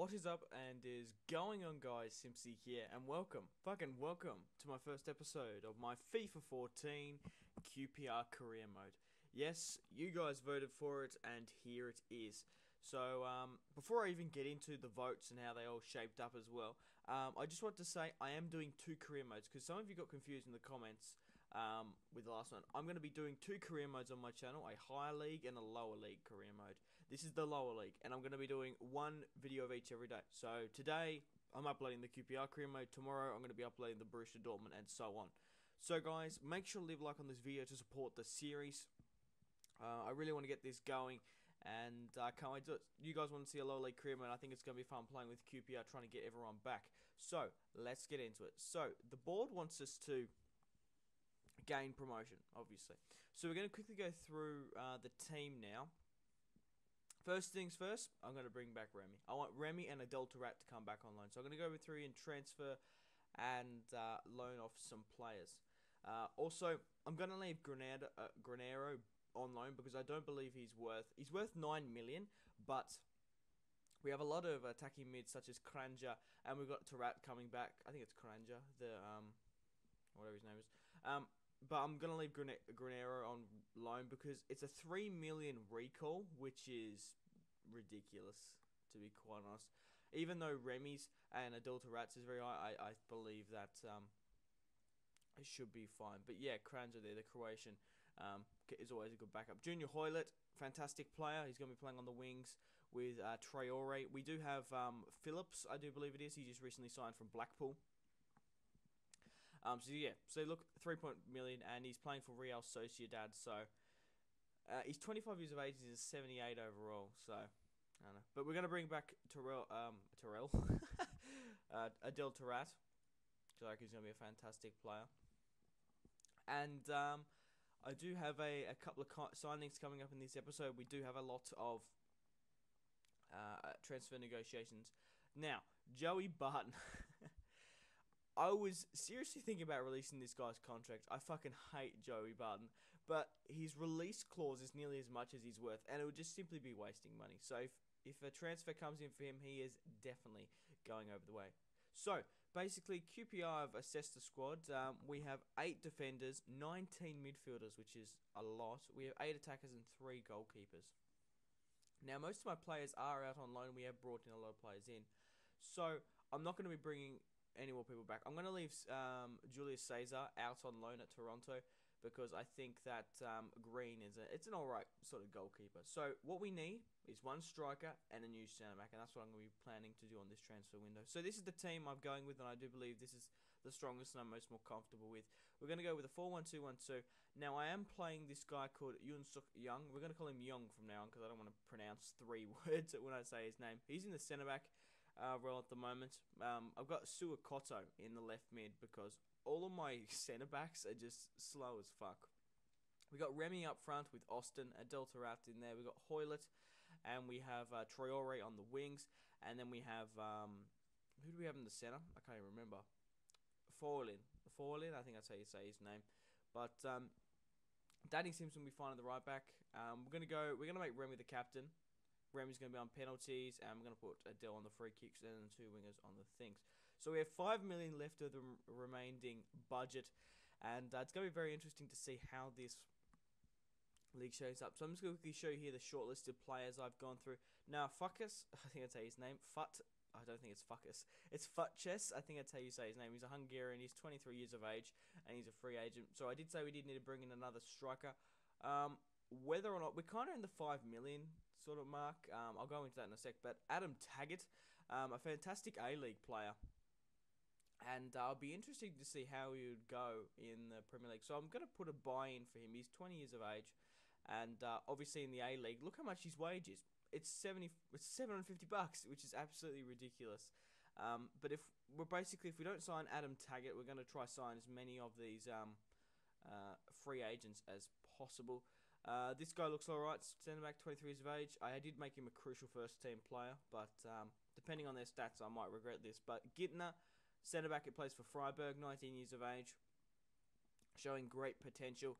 What is up and is going on, guys? Simpzy here, and fucking welcome to my first episode of my FIFA 14 QPR career mode. Yes, you guys voted for it, and here it is. So, before I even get into the votes and how they all shaped up as well, I just want to say I am doing two career modes because some of you got confused in the comments with the last one. I'm going to be doing two career modes on my channel, a higher league and a lower league career mode. This is the lower league, and I'm going to be doing one video of each every day. So today, I'm uploading the QPR career mode. Tomorrow, I'm going to be uploading the Borussia Dortmund, and so on. So guys, make sure to leave a like on this video to support the series. I really want to get this going, and I can't wait to do it. You guys want to see a lower league career mode? I think it's going to be fun playing with QPR, trying to get everyone back. So, let's get into it. So, the board wants us to gain promotion, obviously. So, we're going to quickly go through the team now. First things first, I'm going to bring back Rémy. I want Rémy and Adel to come back on loan. So, I'm going to go through and transfer and loan off some players. Also, I'm going to leave Granero on loan because I don't believe he's worth 9 million, but we have a lot of attacking mids such as Kranja, and we've got Taarabt coming back. I think it's Kranja, the whatever his name is. But I'm gonna leave Granero on loan because it's a 3 million recall, which is ridiculous, to be quite honest. Even though Rémy's and Adel Taarabt is very high, I believe that it should be fine. But yeah, Kranja there, the Croatian, is always a good backup. Junior Hoilett, fantastic player. He's going to be playing on the wings with Traore. We do have Phillips, I do believe it is. He just recently signed from Blackpool. So yeah, so look, 3 million, and he's playing for Real Sociedad. So he's 25 years of age. He's 78 overall. So I don't know, but we're going to bring back Adel Taarabt. So I think he's going to be a fantastic player. And I do have a couple of signings coming up in this episode. We do have a lot of transfer negotiations. Now, Joey Barton. I was seriously thinking about releasing this guy's contract. I fucking hate Joey Barton. But his release clause is nearly as much as he's worth. And it would just simply be wasting money. So if a transfer comes in for him, he is definitely going over the way. So, basically, QPR have assessed the squad. We have 8 defenders, 19 midfielders, which is a lot. We have 8 attackers and 3 goalkeepers. Now, most of my players are out on loan. We have brought in a lot of players in. So, I'm not going to be bringing any more people back. I'm going to leave Julius Caesar out on loan at Toronto because I think that Green is it's an alright sort of goalkeeper. So what we need is one striker and a new centre back, and that's what I'm going to be planning to do on this transfer window. So this is the team I'm going with, and I do believe this is the strongest and I'm most more comfortable with. We're going to go with a 4-1-2-1-2. Now I am playing this guy called Yoon Suk Young. We're going to call him Young from now on because I don't want to pronounce 3 words when I say his name. He's in the centre back role at the moment. I've got Suakoto in the left mid because all of my centre backs are just slow as fuck. We got Rémy up front with Austin, Adel Taarabt in there. We got Hoilett, and we have Traore on the wings, and then we have who do we have in the centre? I can't even remember. Forlin, I think that's how you say his name. But Danny Simpson will be fine at the right back. We're gonna make Rémy the captain. Rémy's going to be on penalties, and we're going to put Adel on the free kicks and the 2 wingers on the things. So we have 5 million left of the remaining budget, and it's going to be very interesting to see how this league shows up. So I'm just going to quickly show you here the shortlisted players I've gone through. Now, Fuckus, I think I'd say his name, I don't think it's Fuckus. It's Futches. I think that's how you say his name. He's a Hungarian. He's 23 years of age, and he's a free agent. So I did say we did need to bring in another striker. Whether or not we're kind of in the 5 million sort of mark, I'll go into that in a sec. But Adam Taggart, a fantastic A-League player, and I'll be interested to see how he would go in the Premier League. So I'm going to put a buy-in for him. He's 20 years of age, and obviously in the A-League, look how much his wage is. It's $750, which is absolutely ridiculous. But if we don't sign Adam Taggart, we're going to try sign as many of these free agents as possible. This guy looks alright, centre back, 23 years of age. I did make him a crucial first team player, but depending on their stats, I might regret this. But Gittner, centre back, it plays for Freiburg, 19 years of age, showing great potential.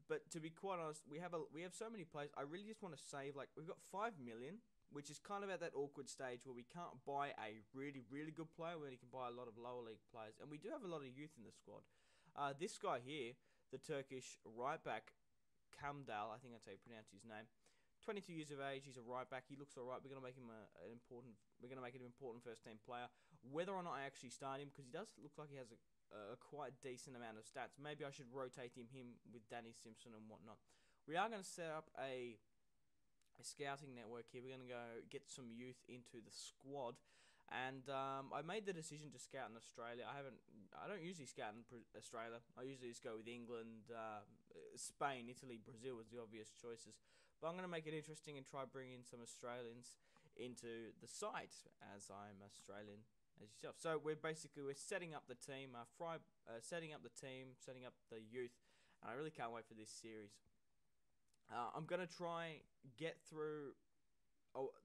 But to be quite honest, we have so many players. I really just want to save. Like we've got 5 million. which is kind of at that awkward stage where we can't buy a really, really good player, where you can buy a lot of lower league players. And we do have a lot of youth in the squad. This guy here, the Turkish right back, Kamdal, I think that's how you pronounce his name. 22 years of age, he's a right back. He looks alright. We're gonna make him an important. We're gonna make him an important first team player. Whether or not I actually start him, because he does look like he has a quite decent amount of stats. Maybe I should rotate him with Danny Simpson and whatnot. We are gonna set up a scouting network here. We're gonna go get some youth into the squad. And I made the decision to scout in Australia. I don't usually scout in Australia. I usually just go with England, Spain, Italy, Brazil as the obvious choices. But I'm going to make it interesting and try bringing some Australians into the site, as I'm Australian as yourself. So we're setting up the team, setting up the team, setting up the youth, and I really can't wait for this series. I'm going to try get through.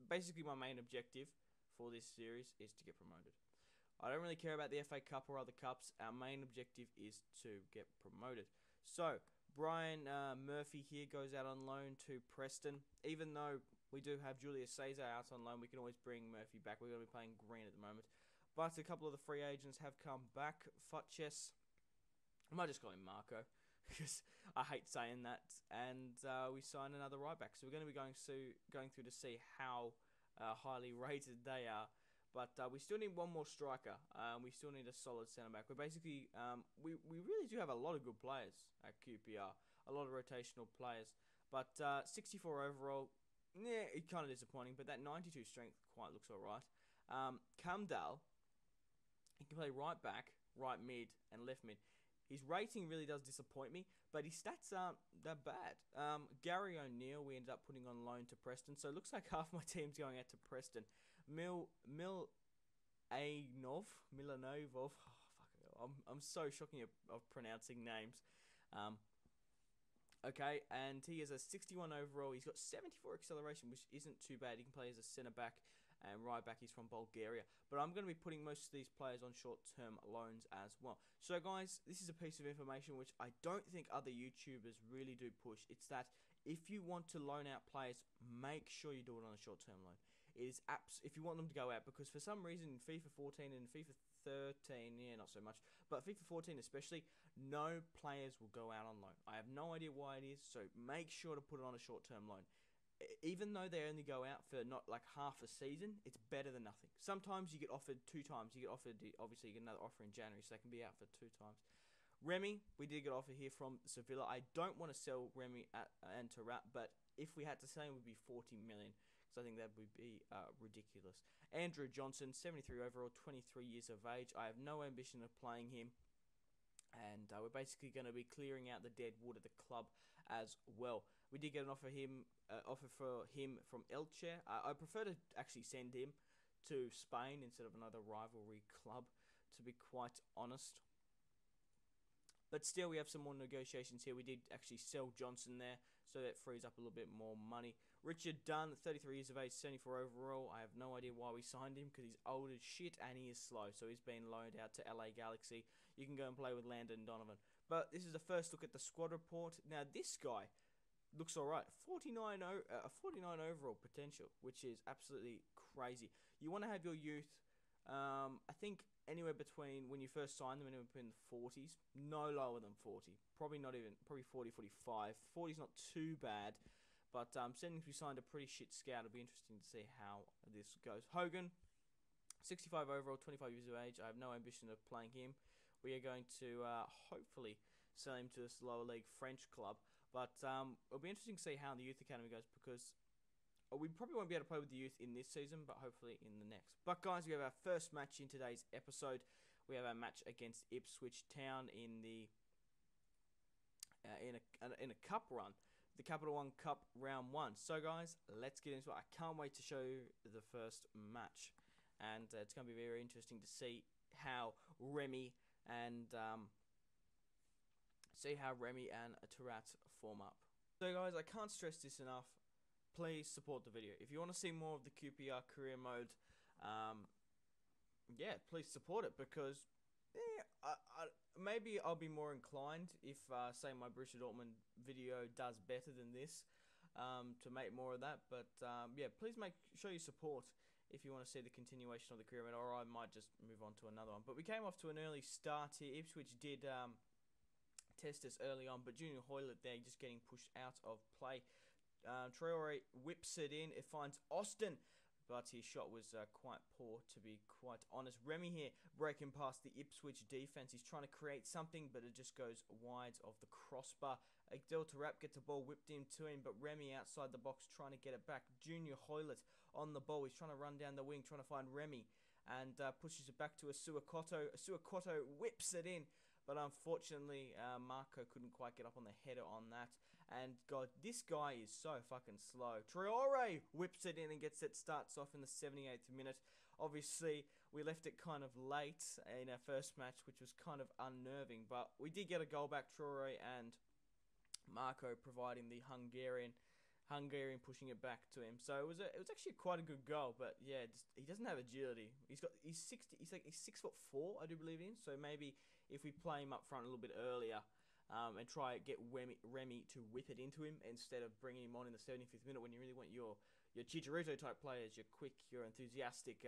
Basically, my main objective for this series is to get promoted. I don't really care about the FA Cup or other cups. Our main objective is to get promoted. So Brian Murphy here goes out on loan to Preston. Even though we do have Julius Caesar out on loan, we can always bring Murphy back. We're going to be playing green at the moment. But a couple of the free agents have come back. Futches, I might just call him Marco, because I hate saying that. And we signed another right back. So we're going to be going through to see how highly rated they are. But we still need one more striker. We still need a solid centre back. We're basically we really do have a lot of good players at QPR, a lot of rotational players. But 64 overall, yeah, it's kind of disappointing. But that 92 strength quite looks alright. Kamdal, he can play right back, right mid, and left mid. His rating really does disappoint me, but his stats aren't that bad. Gary O'Neill, we ended up putting on loan to Preston, so it looks like half my team's going out to Preston. Milanovov. Oh, I'm so shocking of pronouncing names. Okay, and he is a 61 overall. He's got 74 acceleration, which isn't too bad. He can play as a centre back. And right back, he's from Bulgaria. But I'm going to be putting most of these players on short-term loans as well. So, guys, this is a piece of information which I don't think other YouTubers really do push. It's that if you want to loan out players, make sure you do it on a short-term loan. It is if you want them to go out, because for some reason in FIFA 14 and FIFA 13, yeah, not so much, but FIFA 14 especially, no players will go out on loan. I have no idea why it is, so make sure to put it on a short-term loan. Even though they only go out for not like half a season, it's better than nothing. Sometimes you get offered 2 times. You get offered, obviously, you get another offer in January, so they can be out for 2 times. Rémy, we did get an offer here from Sevilla. I don't want to sell Rémy and Taarabt, but if we had to sell him, it would be 40 million. So I think that would be ridiculous. Andrew Johnson, 73 overall, 23 years of age. I have no ambition of playing him. And we're basically going to be clearing out the dead wood at the club as well. We did get an offer for him from Elche. I prefer to actually send him to Spain instead of another rivalry club, to be quite honest. But still, we have some more negotiations here. We did actually sell Johnson there, so that frees up a little bit more money. Richard Dunn, 33 years of age, 74 overall. I have no idea why we signed him, because he's old as shit and he is slow. So he's been loaned out to LA Galaxy. You can go and play with Landon Donovan. But this is the first look at the squad report. Now, this guy looks alright. 49 overall potential, which is absolutely crazy. You want to have your youth, I think, anywhere between, when you first sign them, anywhere between the 40s, no lower than 40. Probably 40, 45. 40's not too bad. But since we signed a pretty shit scout, it'll be interesting to see how this goes. Hogan, 65 overall, 25 years of age. I have no ambition of playing him. We are going to hopefully sell him to this lower league French club. But it'll be interesting to see how the youth academy goes, because we probably won't be able to play with the youth in this season, but hopefully in the next. But guys, we have our first match in today's episode. We have our match against Ipswich Town in the in a cup run, the Capital One Cup round 1. So guys, let's get into it. I can't wait to show you the first match, and it's going to be very interesting to see how Rémy and Taarabt form up. So guys, I can't stress this enough. Please support the video. If you want to see more of the QPR career mode, yeah, please support it, because maybe I'll be more inclined if, say, my Borussia Dortmund video does better than this. to make more of that. But yeah, please show your support if you want to see the continuation of the career, or I might just move on to another one. But we came off to an early start here. Ipswich did test us early on, but Junior Hoilett there just getting pushed out of play. Traore whips it in. It finds Austin, but his shot was quite poor, to be quite honest. Rémy here breaking past the Ipswich defense. He's trying to create something, but it just goes wide of the crossbar. Adel Taarabt gets the ball whipped into him, but Rémy outside the box trying to get it back. Junior Hoilett on the ball. He's trying to run down the wing, trying to find Rémy, and pushes it back to Asuakoto. Asuakoto whips it in, but unfortunately, Marco couldn't quite get up on the header on that. And God, this guy is so fucking slow. Traore whips it in and gets it, starts off in the 78th minute. Obviously, we left it kind of late in our first match, which was kind of unnerving. But we did get a goal back, Traore and Marco providing the Hungarian pushing it back to him. So it was actually quite a good goal, but yeah, he doesn't have agility. He's 6'4", I do believe in. So maybe if we play him up front a little bit earlier, and try to get Rémy to whip it into him instead of bringing him on in the 75th minute when you really want your Chicharito type players, your quick, your enthusiastic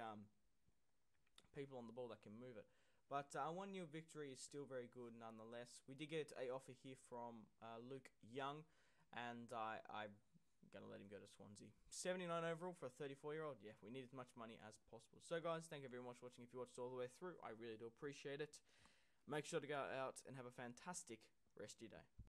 people on the ball that can move it. But a 1-0 victory is still very good nonetheless. We did get a offer here from Luke Young, and I'm going to let him go to Swansea. 79 overall for a 34-year-old. Yeah, we need as much money as possible. So guys, thank you very much for watching. If you watched all the way through, I really do appreciate it. Make sure to go out and have a fantastic rest of your day.